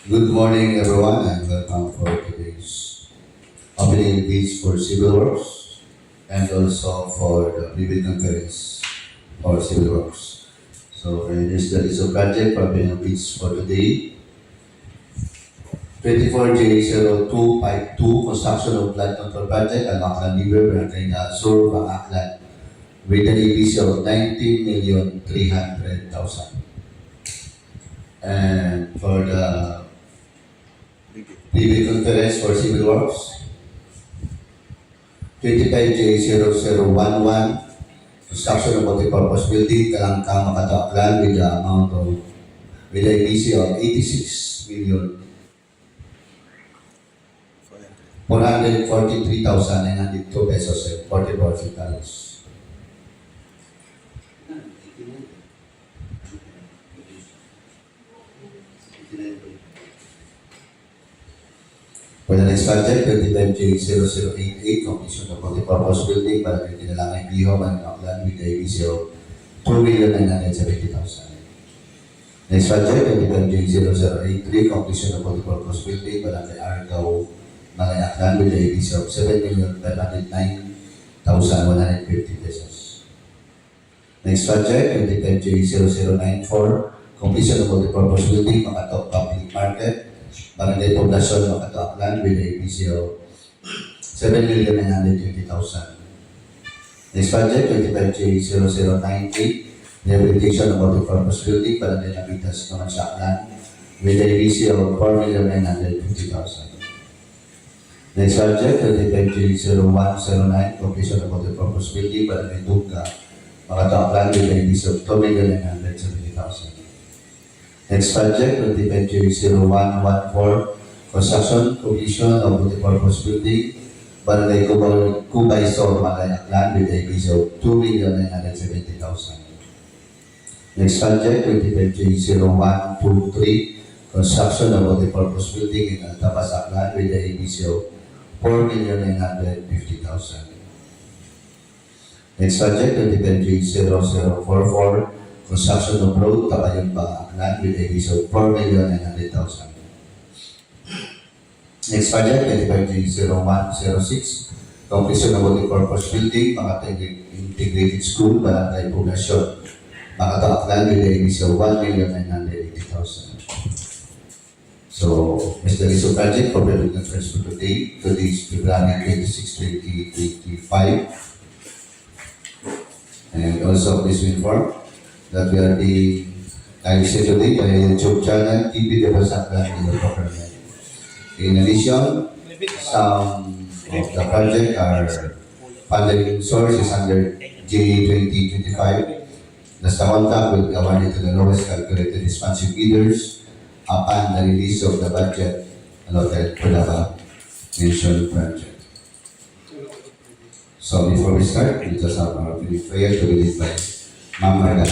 Good morning, everyone, and welcome for today's opening speech for civil works and also for the private conference for civil works. So, here's the list of project for opening speech for today. 24J0252, construction of flood control project at Aklan DEO, Barangay Sur, Banga, with an EPC of 19,300,000. And for the private conference for civil works, 25J0011, construction of multi-purpose building, Calangcang, Makato, Aklan, with the amount of, with an EPC of 86,443,902 pesos and 44 centavos. For the next project, 25J0088, completion of multi-purpose building para kay Kinalangay, Viejo, Aklan, with the EPC of 2,970,000. Next project, 25J0083, completion of multi-purpose building para kay Argao, Malay, Aklan, with the EPC of 7,509,150 pesos. Next project, 25J0094, completion of multi-purpose building, Makato Public Market, Barangay Poblacion, Makato, Aklan, with a EPC of 7,920,000. Next project, 25J0098, Rehabilitation of multi-purpose building, Barangay Navitas, Numancia, Aklan, with a EPC of 4,950,000. Next project, 25J0109, completion of multi-purpose building, Barangay Dumga, Makato, Aklan, with a EPC of 2,970,000. Next project, 25J0114, construction, completion of multi-purpose building, Barangay Cubay, Malay, Aklan, with a EPC of 2,970,000. Next project, 25J0123, construction of multi-purpose building in Altavas, Aklan, with a EPC of 4,950,000. Next project, 25J0044, construction of road, Tabayon, Banga, Aklan, with a EPC of 4,900,000. Next project, 25J0106, completion of multi-purpose building, Makato Integrated School, Barangay Poblacion, Makato, Aklan, with a EPC of 1,980,000. So, Mr. Liso project for private conference for today. Today is February 26, 2025. And also, please inform that we are being live today by YouTube channel, TV Aklan DEO Procurement. In addition, some of the project are funding sources under J2025. The contract will be awarded to the lowest calculated responsive bidders upon the release of the budget allotted for the mentioned project. So before we start, we just have our prayer to be led by Ma'am Marla.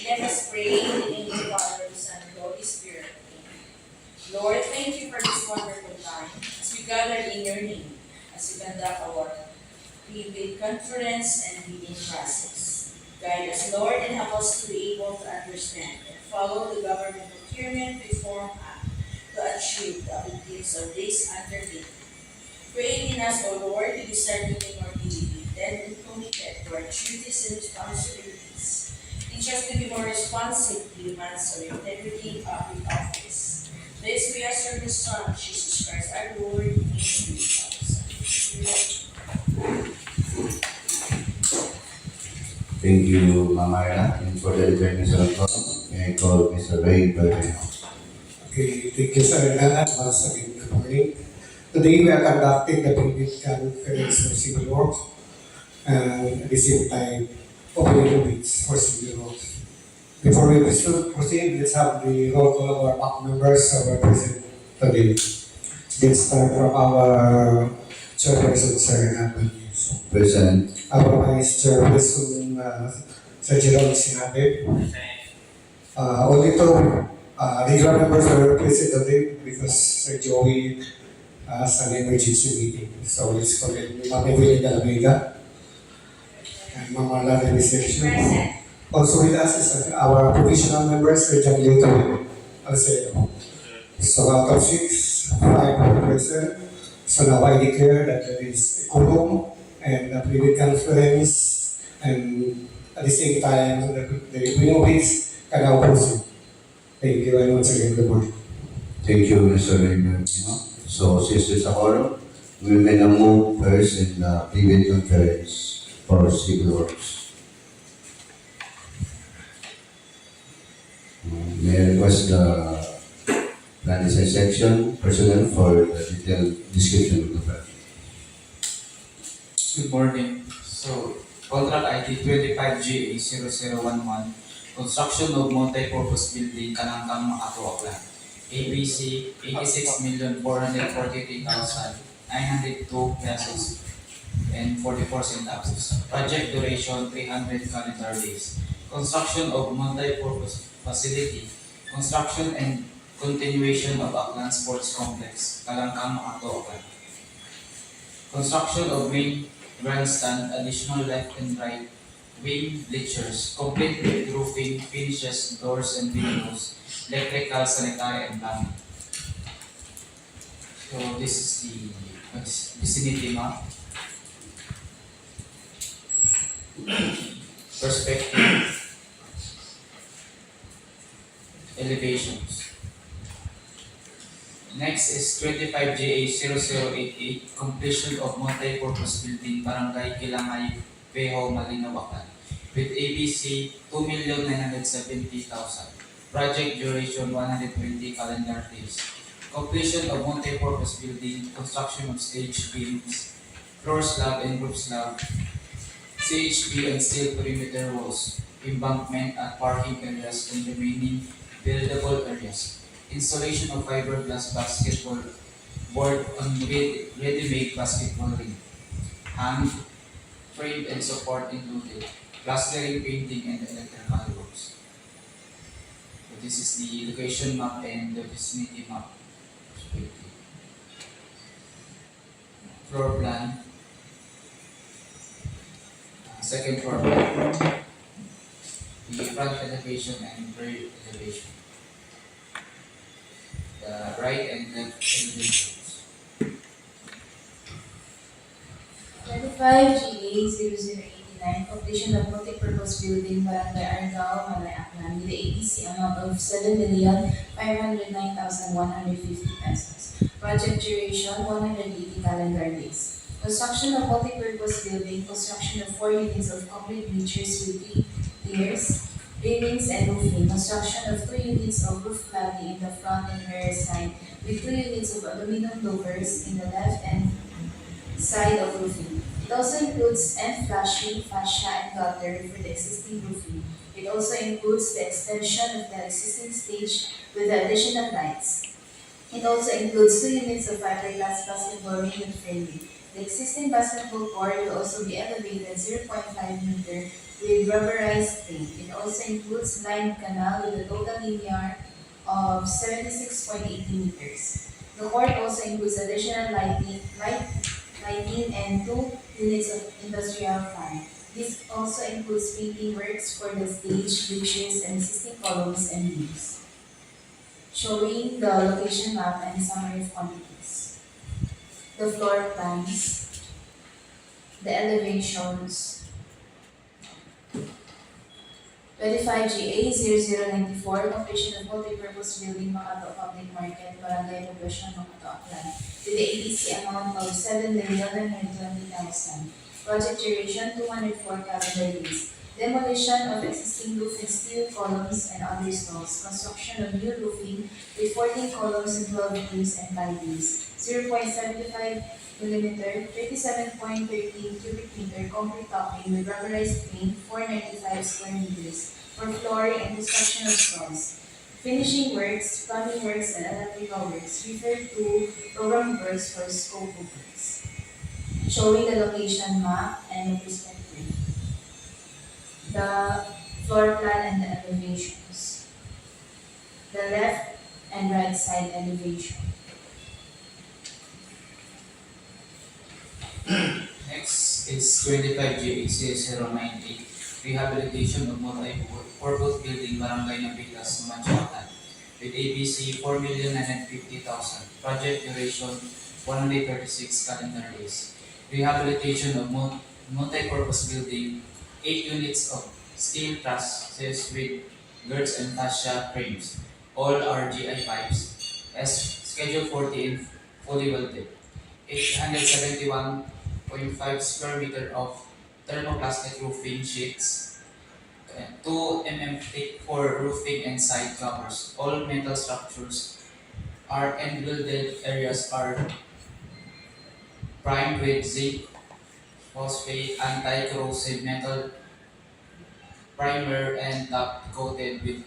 Let us pray in the name of the Father, the Son, and the Holy Spirit. Lord, thank you for this wonderful time as we gather in your name, as we conduct our private conference and meeting process. Guide us, Lord, and help us to be able to understand and follow the Government Procurement Reform Act to achieve the objectives of this undertaking. Create in us, O Lord, to be serving more dedicated and committed to our duties and responsibilities. Teach us to be more responsive to demands of integrity in public office. This we ask through the Son, Jesus Christ, our Lord, in Thank you, Ma'am Marla. And for the recognition of God, may I call Mr. Ray Viejo. Okay, thank you, Sir Lahat. Once again, good morning. Today we are conducting the private conference for civil works and at the same time opening bids for civil works. Before we proceed, let's have the roll call of our PAC members who are present today. Let's start from our chairperson, Sir Lahat. Present. Our Vice Chairperson, Sir Jerome Sinabe. Auditor, regular members are present today because Sir Joey has an emergency meeting. So let's call it Ma'am Evelyn Dalvega and Ma'am Marla de Reception. Also with us is our provisional members, Sir John Lito, Alcedo. So out of 6, 5 were present. So now I declare that there is a quorum and a private conference, and at the same time, the Queen can now proceed. Thank you, and once again, good morning. Thank you, Mr. Raymond. So, since there's a quorum, we may now move first in the private conference for civil works. May I request the plan design section personnel for the detailed description of the project. Good morning. So, contract ID 25GA0011, construction of multi-purpose building, Calangcang, Makato, Aklan. ABC, 86,443,902 pesos and 44 centavos. Project duration, 300 calendar days. Construction of multi-purpose facility, construction and continuation of Aklan Sports Complex, Calangcang, Makato, Aklan. Construction of main grandstand, additional left and right wing bleachers, complete with roofing, finishes, doors and windows, electrical, sanitary, and plumbing. So this is the vicinity map. Perspective. Elevations. Next is 25GA0088, completion of multi-purpose building, Barangay Kinalangay, Viejo, Malinao, Aklan, with ABC 2,970,000. Project duration 120 calendar days. Completion of multi-purpose building, construction of stage beams, floor slab and roof slab, CHP and steel perimeter walls, embankment at parking areas and remaining buildable areas. Installation of fiberglass basketball board on ready-made basketball ring, hand, frame and support included, plastering, painting, and electrical works. So this is the location map and the vicinity map. Floor plan. Second floor plan. The front elevation and rear elevation. The right and left elevations. 25GA0089, completion of multi-purpose building, Barangay Argao, Malay, Aklan, with the ABC amount of 7,509,150 pesos. Project duration, 180 calendar days. Construction of multi-purpose building, construction of 4 units of complete bleachers with 3 tiers, railings and roofing, construction of 2 units of roof cladding in the front and rear side, with 2 units of aluminum louvers in the left and side of roofing. It also includes end flashing, fascia, and gutter for the existing roofing. It also includes the extension of the existing stage with the addition of lights. It also includes 2 units of fiberglass basketball ring with framing. The existing basketball court will also be elevated 0.5 meter with rubberized paint. It also includes lined canal with a total linear of 76.80 meters. The court also includes additional lighting and 2 units of industrial fan. This also includes painting works for the stage, bleachers, and existing columns and beams. Showing the location map and summary of quantities. The floor plans, the elevations, 25GA0094, completion of multi-purpose building, Makato Public Market, Barangay, Poblacion, Makato, Aklan, with the ABC amount of 7,920,000. Project duration, 204 calendar days. Demolition of existing roof and steel columns and other stalls. Construction of new roofing with 14 columns and 12 beams and 5 beams. 0.75 millimeter, 37.13 cubic meter concrete topping with rubberized paint, 495 square meters for flooring and construction of stalls. Finishing works, plumbing works, and electrical works refer to program works for scope of works. Showing the location map and the perspective. The floor plan and the elevations. The left and right side elevation. Next is 25GA0098, rehabilitation of multi-purpose building, Barangay Navitas, Numancia, Aklan, with ABC 4,950,000. Project duration 136 calendar days. Rehabilitation of multi-purpose building, 8 units of steel trusses with girts and fascia frames. All are GI pipes. As Schedule 14 fully welded. 871.5 square meter of thermoplastic roofing sheets, 2 mm thick for roofing and side covers. All metal structures are and welded areas are primed with zinc phosphate anti-corrosive metal primer and top coated with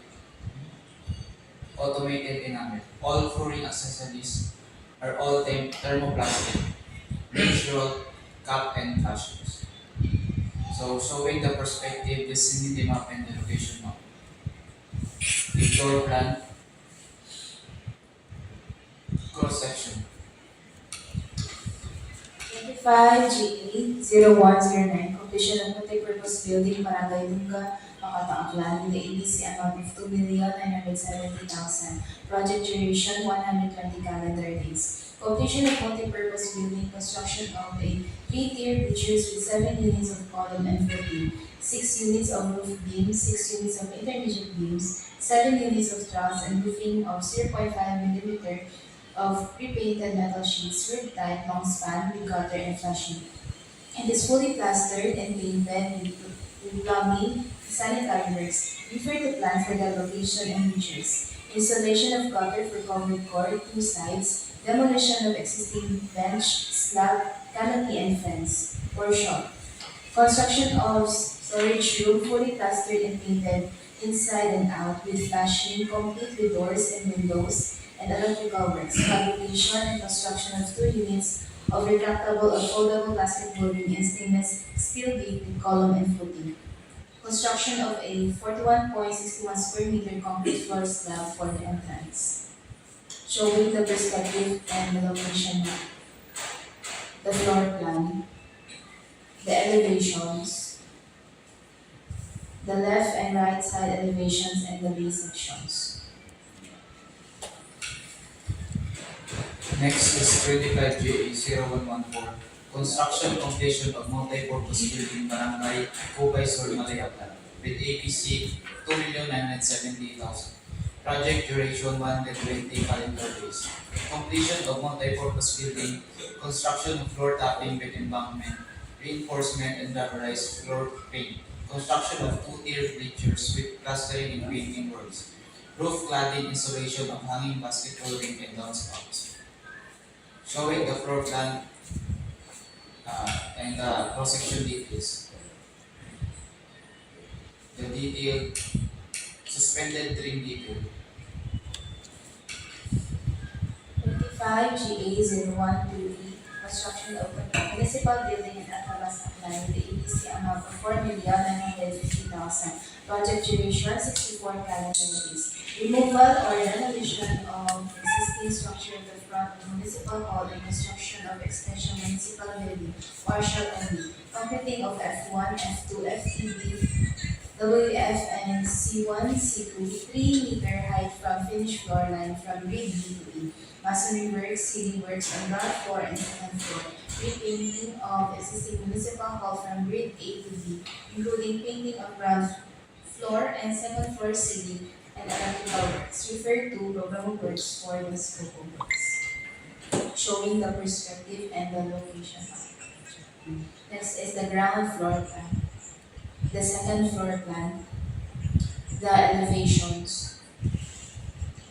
automated enamel. All flooring accessories are all thermoplastic, natural cap and fascias. So showing the perspective, vicinity map and the location map. The floor plan, cross section. 25GA0109, completion of multi-purpose building, Barangay Dumga, Makato, Aklan, with the ABC amount of 2,970,000. Project duration 120 calendar days. Completion of multi-purpose building, construction of a 3-tier bridges with 7 units of column and footing, 6 units of roof beams, 6 units of intermediate beams, 7 units of truss, and roofing of 0.5 mm of pre-painted metal sheets with tight long span with gutter and flashing. It is fully plastered and painted with plumbing, sanitary works. Refer to plan for the location and features. Installation of gutter for covered court, 2 sides, demolition of existing bench, slab, canopy and fence. Workshop. Construction of storage room fully plastered and painted inside and out with flashing, complete with doors and windows and electrical works. Fabrication and construction of 2 units of retractable or foldable plastic boarding and stainless steel gate with column and footing. Construction of a 41.61 square meter concrete floor slab for the entrance. Showing the perspective and the location map. The floor plan. The elevations. The left and right side elevations and the base sections. Next is 25GA0114, construction completion of multi-purpose building, Barangay, Cubay, Malay, with ABC 2,970,000. Project duration 120 calendar days. Completion of multi-purpose building, construction of floor tapping with embankment, reinforcement and rubberized floor paint, construction of 2-tier bleachers with plastering and painting works, roof cladding, installation of hanging basketball ring and downspouts. Showing the floor plan and the cross-section details. The detailed suspended trim detail. 25GA0123, construction of a municipal building in Altavas, Aklan, with the ABC amount of 4,950,000. Project duration 64 calendar days. Removal or demolition of existing structure in the front of Municipal Hall and construction of extension municipal building, partial MB. Concreting of F1, F2, FTB, WF and C1, C2, 3-meter height from finished floor line from grade B to E. Masonry works, ceiling works on ground floor and second floor. Repainting of existing municipal hall from grade A to B, including painting of ground floor and second floor ceiling and electrical works. Refer to program works for the scope of works. Showing the perspective and the location. Next is the ground floor plan. The second floor plan. The elevations.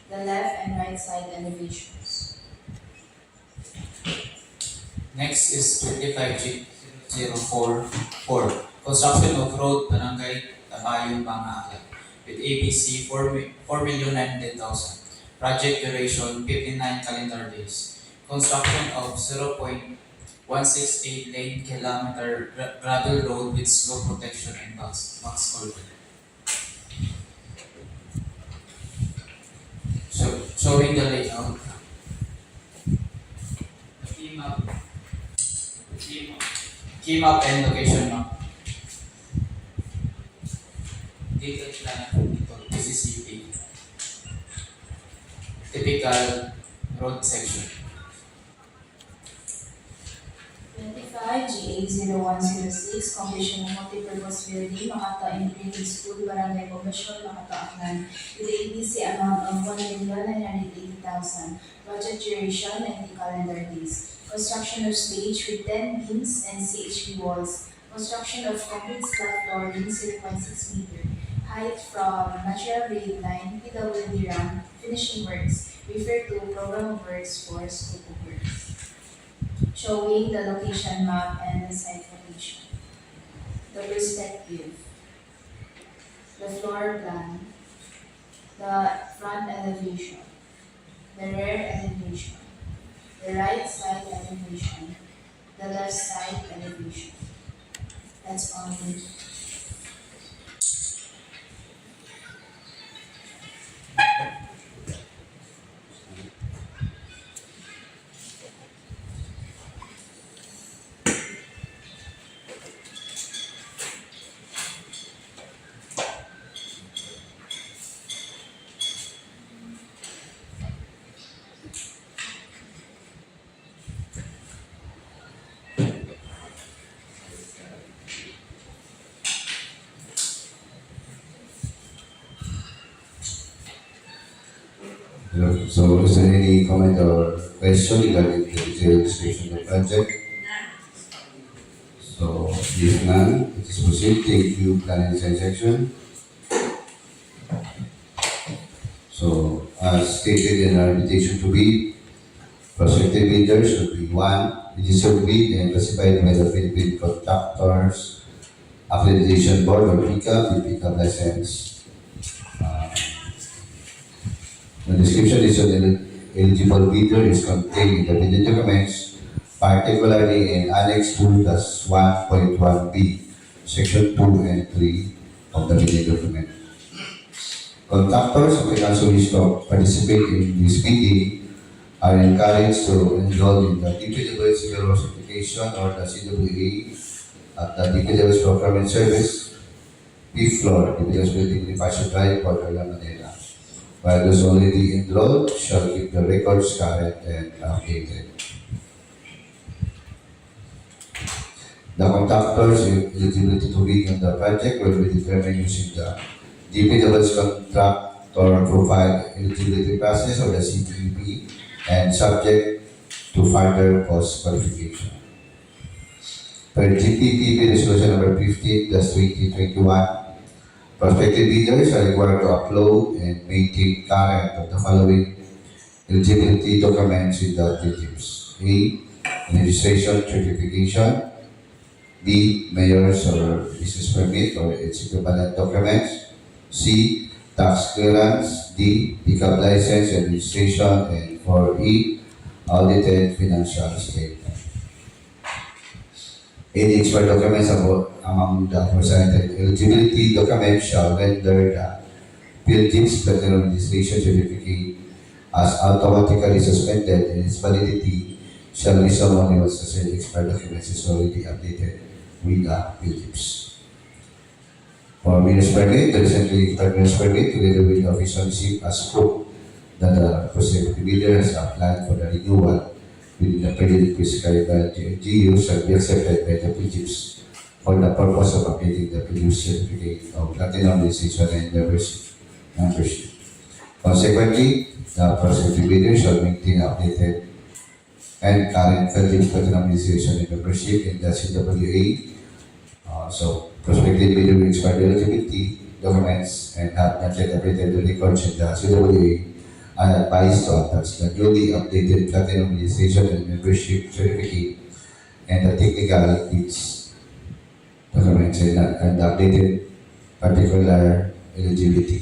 The left and right side elevations. Next is 25G0444, construction of road, Barangay, Banga, with ABC 4,900,000. Project duration 59 calendar days. Construction of 0.168 lane kilometer gravel road with slope protection and box culvert. Showing the layout. Key map and location map. Detailed plan ito, PCCP. typical road section. 25 GA0106, completion of multipurpose building, Makato Integrated School, Barangay Poblacion, Makato, Aklan, with the EDC amount of 1,980,000. Budget duration 90 calendar days. Construction of stage with 10 beams and CHP walls. Construction of concrete slab flooring 0.6 meter. Height from natural grade line, PWD ramp, finishing works. Refer to program of works for scope of works. Showing the location map and the site location. The perspective, the floor plan, the front elevation, the rear elevation, the right side elevation, the left side elevation. That's all. Hello. So, is there any comment or question regarding the detailed description of the project? So, if none, it is proceed. Thank you, planning design section. So, as stated in our invitation to bid, prospective bidders should be one, registered bid and classified by the Philippine Contractors Accreditation Board or PICA with PICA license. The description is of the eligible bidder is contained in the bidding documents, particularly in Annex 2-1.1b, Section 2 and 3 of the bidding document. Contractors who also wish to participate in this bidding are encouraged to enroll in the DPW Civil Works Application or the CWA at the DPW Procurement Service, fifth floor, DPW Building, Bonifacio Drive, Portola, Manila. While those already enrolled shall keep the records current and updated. The contractor's eligibility to bid on the project will be determined using the DPW's contractor profile eligibility process or the CTEP and subject to further cost qualification. Per GPPP Resolution number 15/2021, prospective bidders are required to upload and maintain current of the following eligibility documents with the digits: A. Registration certification. B. Mayor's or business permit or its equivalent documents. C. Tax clearance. D. Pickup license and registration. And 4E. Audited financial statement. Any expired documents among the presented eligibility documents shall render the Philippines Federal Registration Certificate as automatically suspended and its validity shall resume only once the said expired documents is already updated with the Philippines. For Minister permit, the recently expired Minister permit together with the official receipt as proof that the prospective bidder has applied for the renewal within the period prescribed by the GU shall be accepted by the PGIPS for the purpose of updating the previous certificate of platinum registration and membership. Consequently, the prospective bidder shall maintain updated and current platinum registration and membership in the CWA. So, prospective bidder will expire eligibility documents and have not yet updated the records in the CWA are advised to attach the newly updated platinum registration and membership certificate and the technical needs documents and the updated particular eligibility.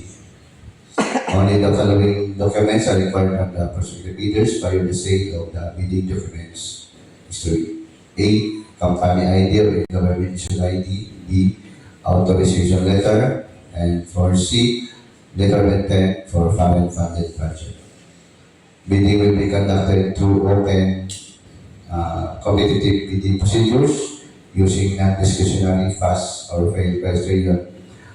Only the following documents are required from the prospective bidders prior to the sale of the bidding documents. History. A. Company ID or government issued ID. B. Authorization letter. And 4C. Letter of intent for foreign funded project. Bidding will be conducted through open competitive bidding procedures using non-discretionary fast or fail criterion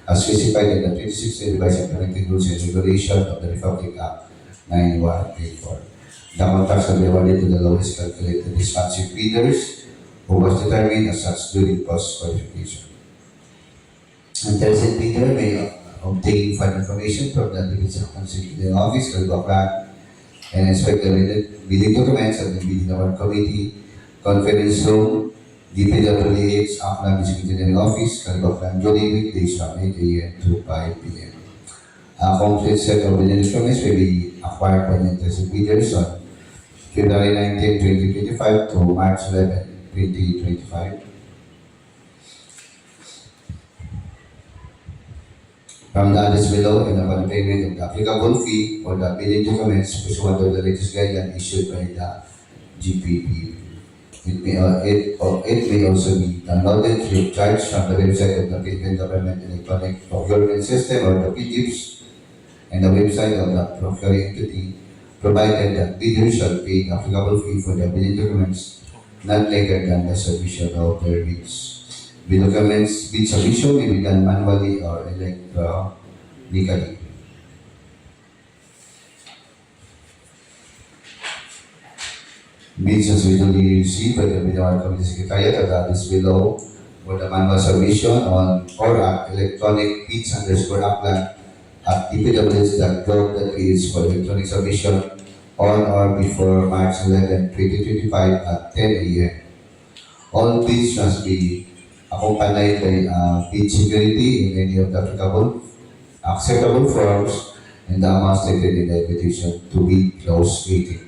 as specified in the 2016 Revised Implementing Rules and Regulation of the Republic Act 9184. The contracts will be awarded to the lowest calculated responsive bidders who was determined as such during cost qualification. Interested bidder may obtain further information from the Division of Consulting Office, Calangcang, and inspect the bidding documents of the bidding award committee, conference room, DPWH, Aklan District Engineering Office, Calangcang, July weekdays from 8 a.m. to 5 p.m. A complete set of bidding documents will be acquired by the interested bidders on February 19, 2025 to March 11, 2025. From the others below and upon payment of the applicable fee for the bidding documents pursuant to the latest guideline issued by the GPP. It may also be downloaded free of charge from the website of the Philippine Government Electronic Procurement System or the PGIPS and the website of the procuring entity, provided that bidders shall pay the applicable fee for the bidding documents not later than the submission of their bids. Bid submission may be done manually or electronically. Bids as usually received by the Bid Award Committee Secretariat at the list below for the manual submission on or at electronic bids_Aklan at dpws.gov.ph for electronic submission on or before March 11, 2025 at 10 a.m. All bids must be accompanied by bid security in any of the applicable acceptable forms and the amounts stated in the invitation to bid close meeting.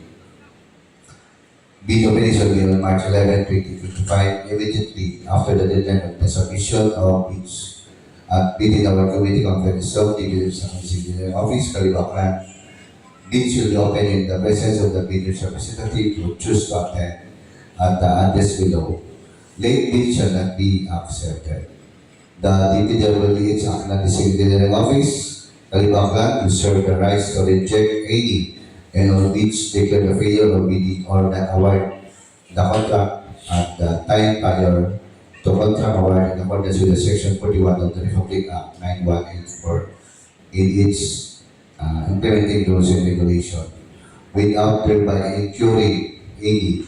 Bid openings will be on March 11, 2025, immediately after the deadline of the submission of bids at bidding our committee conference of the Engineering Office, Calangcang. Bids will be open in the presence of the bidder's representative who choose to attend at the address below. Late bids shall not be accepted. The DPWH Aklan District Engineering Office, Calangcang, reserve the rights to reject any and all bids declare the failure of bidding or not award the contract at the time prior to contract award in accordance with the Section 41 of the Republic Act 9184 in its implementing rules and regulation, without thereby incurring any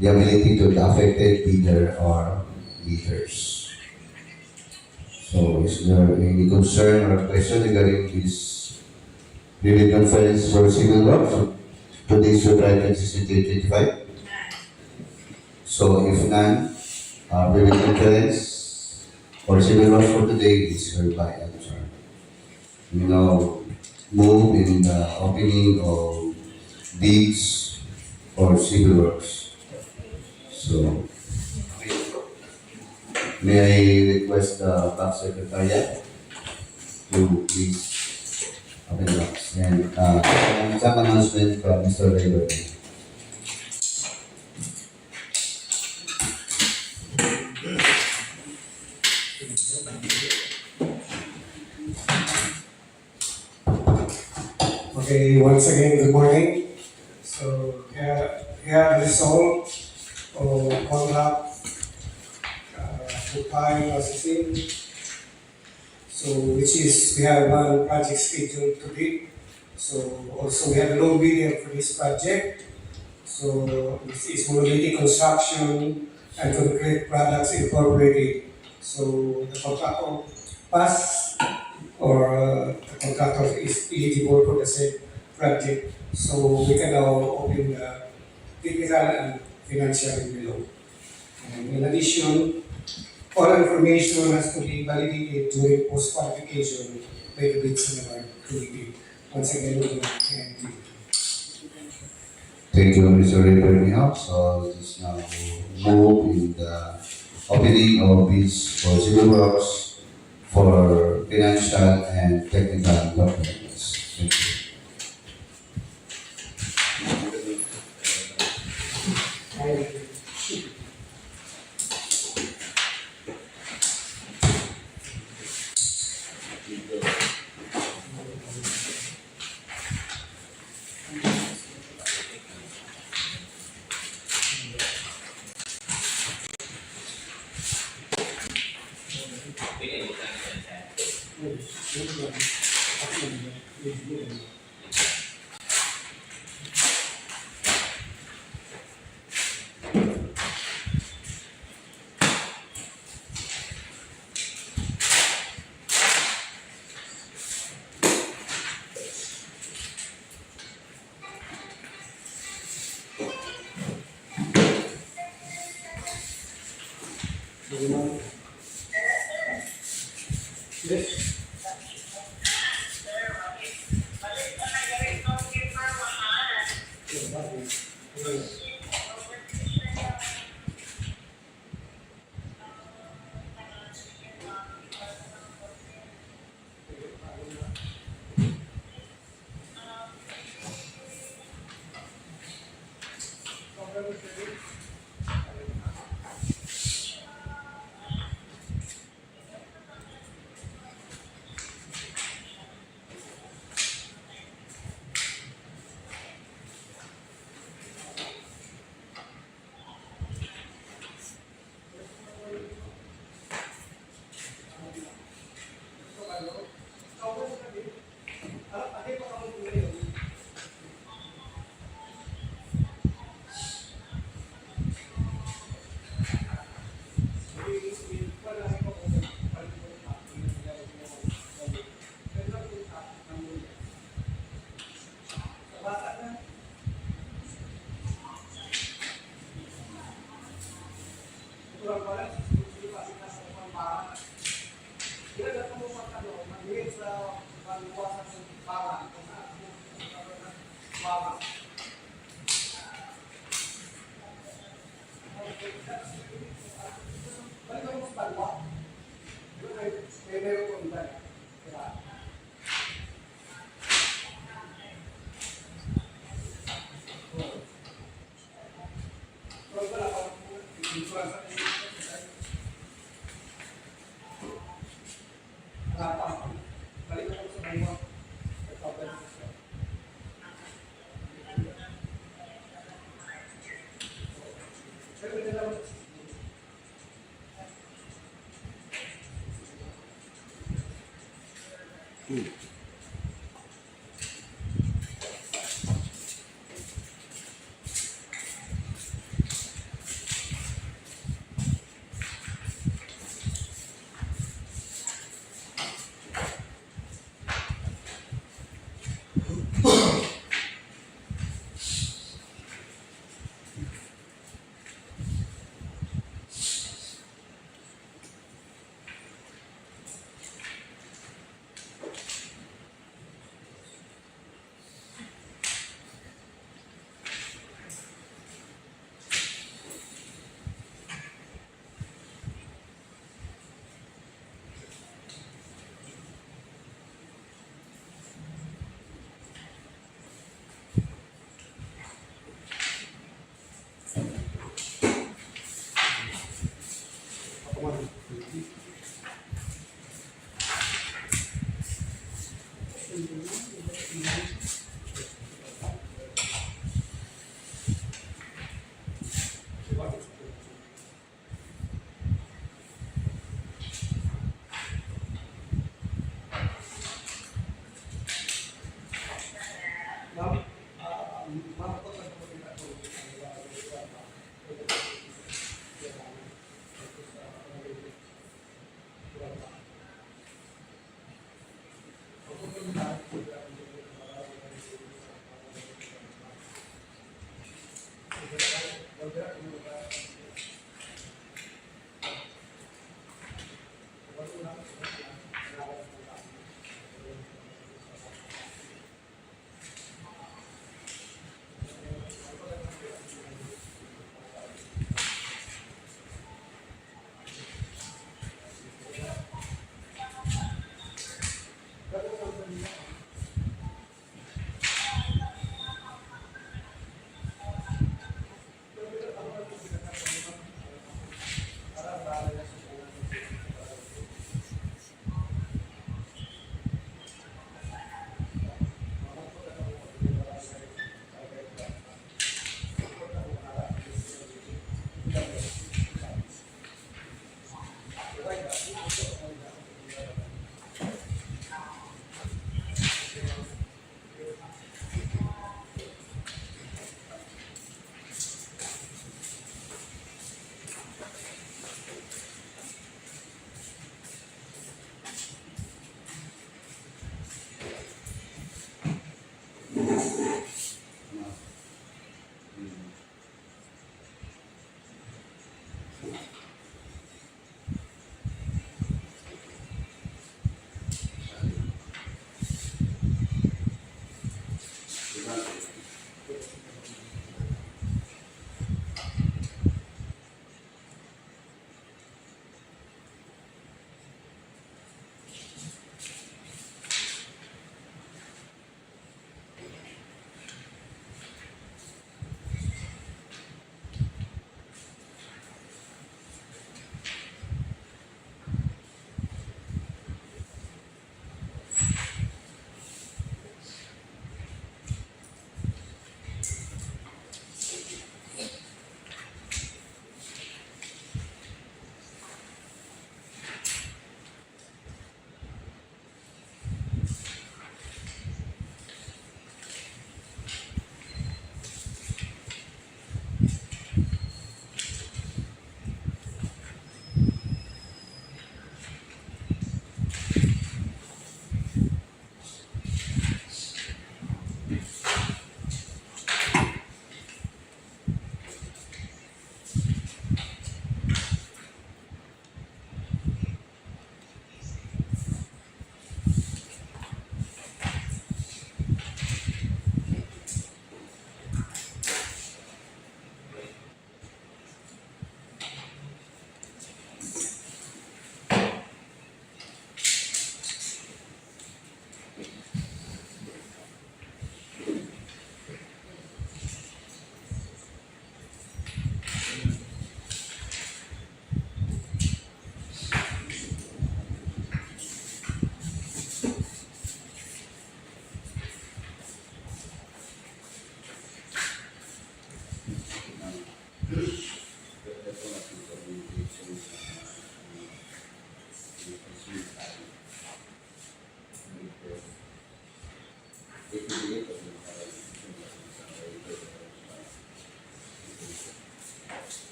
liability to the affected bidder or bidders. So, is there any concern or question regarding this bidding conference for civil works? Today's February 2025. So, if none, bidding conference for civil works for today is hereby adjourned. We now move in the opening of bids for civil works. So, may I request the Bank Secretariat to please open the box. And some announcement from Mr. Viejo. Okay, once again, good morning. So, here the result of contract Cubay processing. So, which is, we have one project scheduled to bid. So, also we have a low bidder for this project. So, this is Monolithic Construction and Concrete Products Incorporated. So, the contractor passed or the contractor is eligible for the said project. So, we can now open the technical and financial below. And in addition, all information has to be validated during post-qualification by the bids and award committee. Once again, we thank you. Thank you, Mr. Viejo. So, this now move in the opening of bids for civil works for financial and technical documents. Thank you. Thank you. Yes.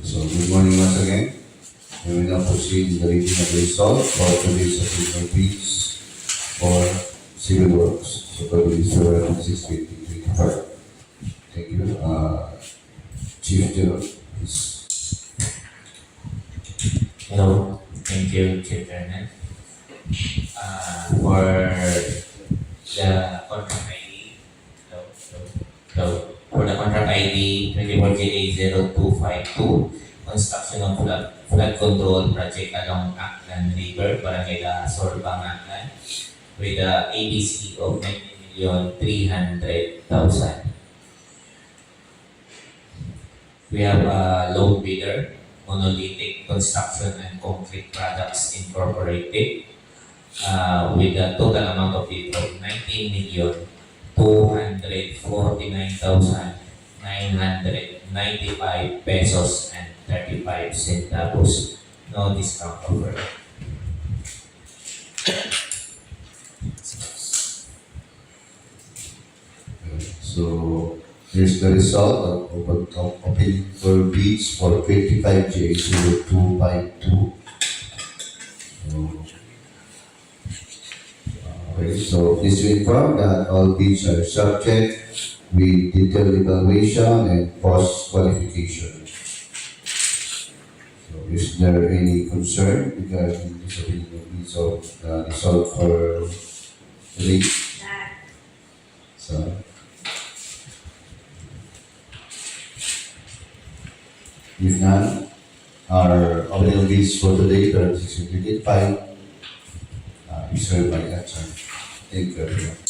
So good morning once again. We will now proceed in the reading of the result for today's official fees for civil works. So today's February 6, 2025. Thank you. Chief General, please. Hello, thank you, Chief Chairman. For the contract ID, for the contract ID 24JA0252, construction of flood control project along Aklan River, Barangay Banga, with a ABC of 90,300,000. We have a low bidder, Monolithic Construction and Concrete Products Incorporated, with a total amount of bid of 19,249,995 pesos and 35 centavos. No discount offer. So here's the result of opening for bids for 25J0252. So this will inform that all bids are subject with detailed evaluation and post qualification. So is there any concern regarding this opening of bids of the result for the So if none, our opening bids for today, 36 is served by action. Thank you, everyone.